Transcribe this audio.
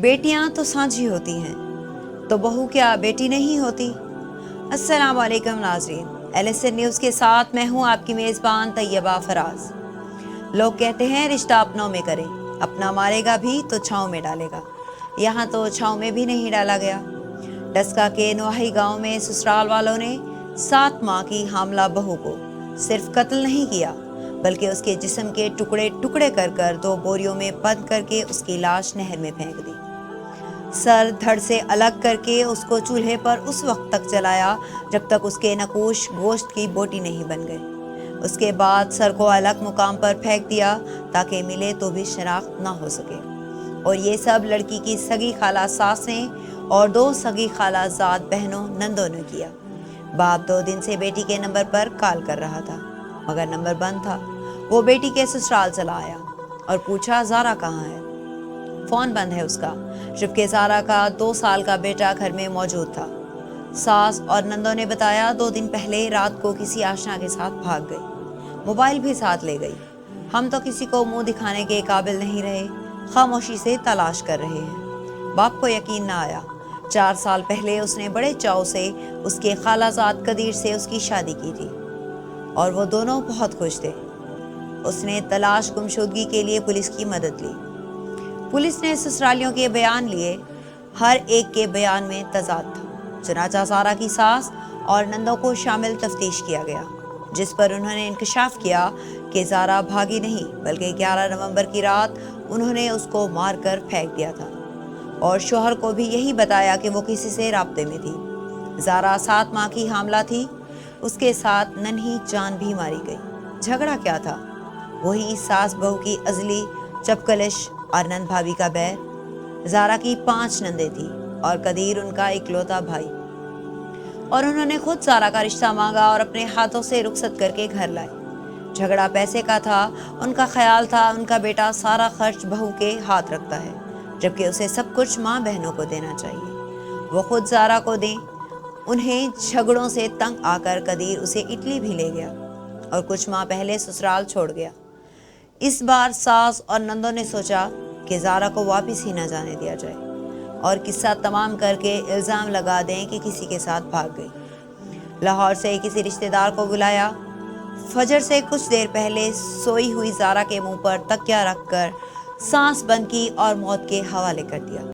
بیٹیاں تو سانجھی ہوتی ہیں تو بہو کیا بیٹی نہیں ہوتی؟ السلام علیکم ناظرین، LSN نیوز کے ساتھ میں ہوں آپ کی میزبان طیبہ فراز۔ لوگ کہتے ہیں رشتہ اپنوں میں کریں، اپنا مارے گا بھی تو چھاؤں میں ڈالے گا۔ یہاں تو چھاؤں میں بھی نہیں ڈالا گیا۔ ڈسکا کے نوحی گاؤں میں سسرال والوں نے 7 ماہ کی حاملہ بہو کو صرف قتل نہیں کیا بلکہ اس کے جسم کے ٹکڑے ٹکڑے کر 2 بوریوں میں بند کر کے اس کی لاش نہر میں پھینک دی۔ سر دھڑ سے الگ کر کے اس کو چولہے پر اس وقت تک جلایا جب تک اس کے نقوش گوشت کی بوٹی نہیں بن گئے۔ اس کے بعد سر کو الگ مقام پر پھینک دیا تاکہ ملے تو بھی شناخت نہ ہو سکے۔ اور یہ سب لڑکی کی سگی خالہ ساسیں اور 2 سگی خالہ زاد بہنوں نندوں نے کیا۔ باپ 2 دن سے بیٹی کے نمبر پر کال کر رہا تھا مگر نمبر بند تھا۔ وہ بیٹی کے سسرال چلا آیا اور پوچھا زارا کہاں ہے؟ فون بند ہے اس کا، جبکہ زارا کا 2 سال کا بیٹا گھر میں موجود تھا۔ ساس اور نندوں نے بتایا 2 دن پہلے رات کو کسی آشنا کے ساتھ بھاگ گئی، موبائل بھی ساتھ لے گئی۔ ہم تو کسی کو منہ دکھانے کے قابل نہیں رہے، خاموشی سے تلاش کر رہے ہیں۔ باپ کو یقین نہ آیا۔ 4 سال پہلے اس نے بڑے چاؤ سے اس کے خالہ زاد قدیر سے اس کی شادی کی تھی اور وہ دونوں بہت خوش تھے۔ اس نے تلاش گمشدگی کے لیے پولیس کی مدد لی۔ پولیس نے سسرالیوں کے بیان لیے، ہر ایک کے بیان میں تضاد تھا۔ چنانچہ زارا کی ساس اور نندوں کو شامل تفتیش کیا گیا، جس پر انہوں نے انکشاف کیا کہ زارا بھاگی نہیں بلکہ 11 نومبر کی رات انہوں نے اس کو مار کر پھینک دیا تھا اور شوہر کو بھی یہی بتایا کہ وہ کسی سے رابطے میں تھی۔ زارا 7 ماہ کی حاملہ تھی، اس کے ساتھ ننھی جان بھی ماری گئی۔ جھگڑا کیا تھا؟ وہی ساس بہو کی ازلی چپکلش اور نند بھابھی کا بیر۔ زارا کی 5 نندیں تھیں اور قدیر ان کا اکلوتا بھائی، اور انہوں نے خود زارا کا رشتہ مانگا اور اپنے ہاتھوں سے رخصت کر کے گھر لائے۔ جھگڑا پیسے کا تھا۔ ان کا خیال تھا ان کا بیٹا سارا خرچ بہو کے ہاتھ رکھتا ہے جبکہ اسے سب کچھ ماں بہنوں کو دینا چاہیے، وہ خود زارا کو دیں۔ انہیں جھگڑوں سے تنگ آ کر قدیر اسے اٹلی بھی لے گیا اور کچھ ماہ پہلے سسرال چھوڑ گیا۔ اس بار ساس اور نندوں نے سوچا کہ زارا کو واپس ہی نہ جانے دیا جائے اور قصہ تمام کر کے الزام لگا دیں کہ کسی کے ساتھ بھاگ گئی۔ لاہور سے کسی رشتہ دار کو بلایا۔ فجر سے کچھ دیر پہلے سوئی ہوئی زارا کے منہ پر تکیہ رکھ کر سانس بند کی اور موت کے حوالے کر دیا۔